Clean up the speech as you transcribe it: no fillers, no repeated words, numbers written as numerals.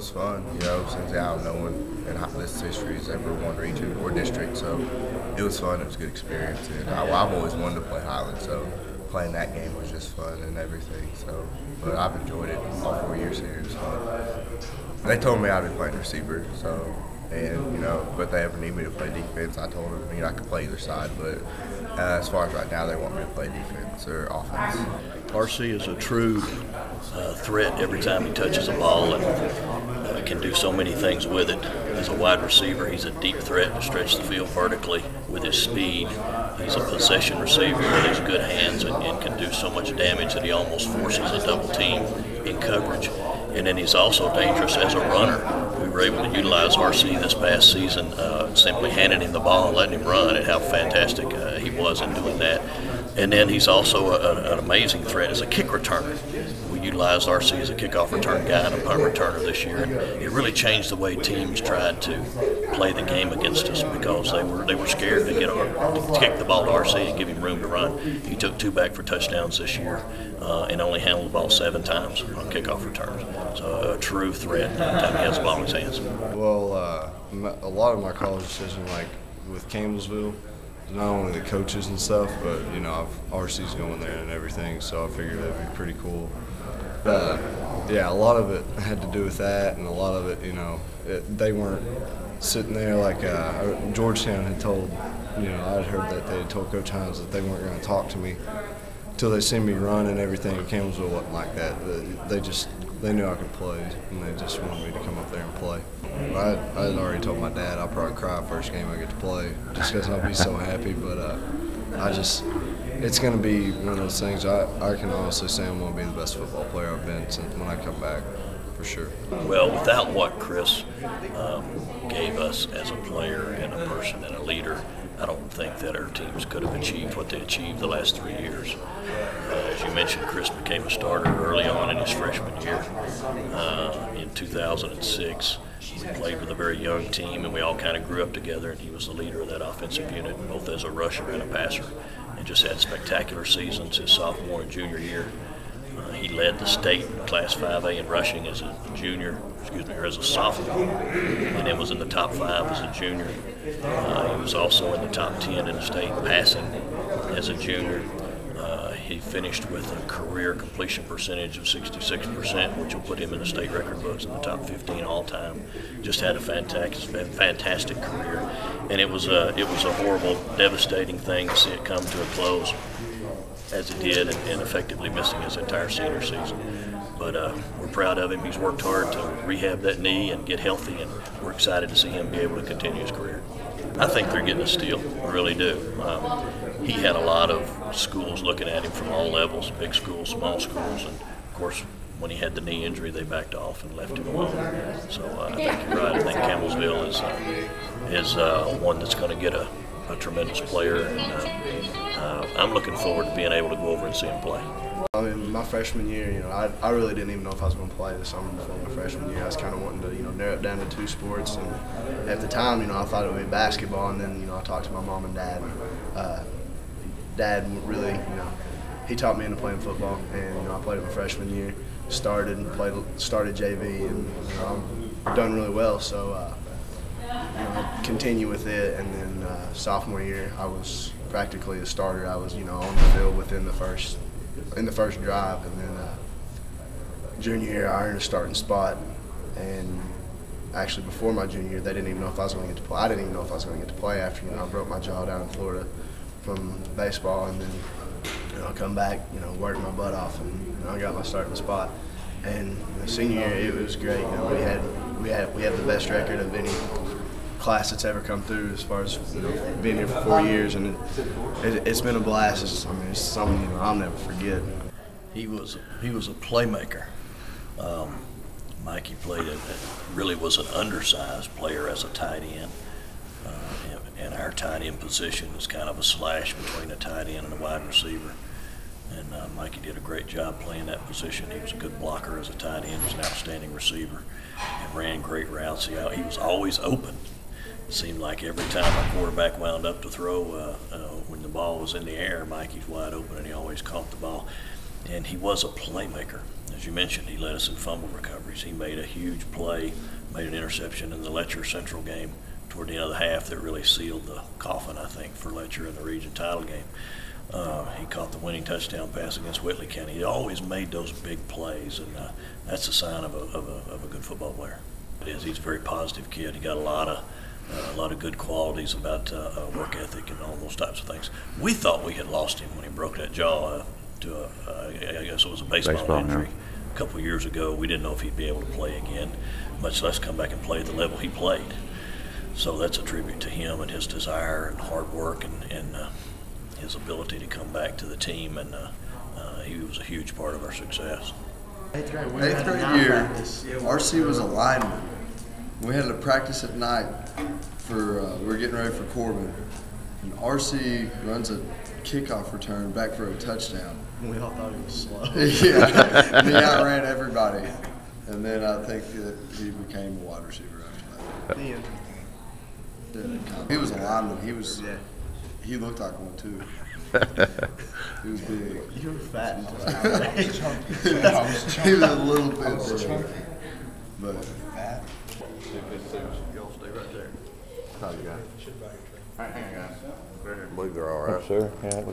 was fun. You know, since no one in this history has ever won region or district, so it was fun. It was a good experience, and I've always wanted to play Highland, so playing that game was just fun and everything. So, but I've enjoyed it all 4 years here. So they told me I'd be playing receiver, so. And, you know, but they ever need me to play defense, I told them, I could play either side, but as far as right now, they want me to play defense or offense. RC is a true threat every time he touches the ball and can do so many things with it. As a wide receiver, he's a deep threat to stretch the field vertically with his speed. He's a possession receiver with his good hands and can do so much damage that he almost forces a double team in coverage. And then he's also dangerous as a runner. We were able to utilize RC this past season, simply handing him the ball and letting him run, and how fantastic he was in doing that. And then he's also an amazing threat as a kick returner. We utilized RC as a kickoff return guy and a punt returner this year, and it really changed the way teams tried to play the game against us because they were scared to kick the ball to RC and give him room to run. He took 2 back for touchdowns this year and only handled the ball 7 times on kickoff returns. So a true threat every time he has the ball in his hands. Well, a lot of my college decision, like with Campbellsville, not only the coaches and stuff, but RC's going there and everything, so I figured it'd be pretty cool. Yeah, a lot of it had to do with that, and a lot of it, they weren't sitting there like Georgetown had told. I'd heard that they had told Coach Hines that they weren't going to talk to me until they seen me run and everything. Campbellsville wasn't like that. They knew I could play, and they just wanted me to come up there and play. I had already told my dad I'll probably cry first game I get to play, just because I'll be so happy. But it's going to be one of those things. I can honestly say I'm going to be the best football player I've been since when I come back, for sure. Well, without what Chris gave us as a player and a person and a leader, I don't think that our teams could have achieved what they achieved the last 3 years. As you mentioned, Chris became a starter early on in his freshman year. In 2006, we played with a very young team, and we all kind of grew up together, and he was the leader of that offensive unit, both as a rusher and a passer, and just had spectacular seasons his sophomore and junior year. He led the state Class 5A in rushing as a as a sophomore, and then was in the top 5 as a junior. He was also in the top 10 in the state passing as a junior. He finished with a career completion percentage of 66%, which will put him in the state record books in the top 15 all time. Just had a fantastic career, and it was a horrible, devastating thing to see it come to a close as he did, and effectively missing his entire senior season. But we're proud of him. He's worked hard to rehab that knee and get healthy, and we're excited to see him be able to continue his career. I think they're getting a steal, I really do. He had a lot of schools looking at him from all levels, big schools, small schools, and of course, when he had the knee injury, they backed off and left him alone. So I think you're right. I think Campbellsville is one that's going to get a tremendous player, and I'm looking forward to being able to go over and see him play. I mean, my freshman year, I really didn't even know if I was going to play this summer before my freshman year. I was kind of wanting to, narrow it down to 2 sports, and at the time, I thought it would be basketball, and then, I talked to my mom and dad. Dad really, he taught me into playing football, and I played it my freshman year, started JV, and I've done really well. So continue with it, and then sophomore year, I was practically a starter. I was, on the field within the first drive, and then junior year, I earned a starting spot, and actually before my junior year, they didn't even know if I was going to get to play. I didn't even know if I was going to get to play after, I broke my jaw down in Florida from baseball, and then, I come back, worked my butt off, and I got my starting spot. And senior year, it was great. We had the best record of any class that's ever come through as far as being here for 4 years, and it's been a blast. It's something I'll never forget. He was a playmaker. Mikey really was an undersized player as a tight end, and our tight end position is kind of a slash between a tight end and a wide receiver. And Mikey did a great job playing that position. He was a good blocker as a tight end. He was an outstanding receiver and ran great routes. He was always open. It seemed like every time our quarterback wound up to throw, when the ball was in the air, Mikey's wide open, and he always caught the ball. and he was a playmaker. As you mentioned, he led us in fumble recoveries. He made a huge play, made an interception in the Letcher Central game toward the end of the half that really sealed the coffin, I think, for Letcher in the region title game. He caught the winning touchdown pass against Whitley County. He always made those big plays, and that's a sign of a good football player. It is. He's a very positive kid. He got a lot of good qualities about work ethic and all those types of things. We thought we had lost him when he broke that jaw to I guess it was a baseball injury a couple of years ago. We didn't know if he'd be able to play again, much less come back and play at the level he played. So that's a tribute to him and his desire and hard work and his ability to come back to the team, and he was a huge part of our success. Eighth grade year, RC was a lineman. We had to practice at night for we were getting ready for Corbin, and RC runs a kickoff return back for a touchdown. We all thought he was slow. Yeah, and he outran everybody, and then I think that he became a wide receiver after that. Yeah. Yeah, he was a lineman. He looked like one too. He was big. You were fat until that age. He was a little bit chunky, but Y'all stay right there. How you got? All right, hang on, guys. I believe they're all right. Sir, yeah.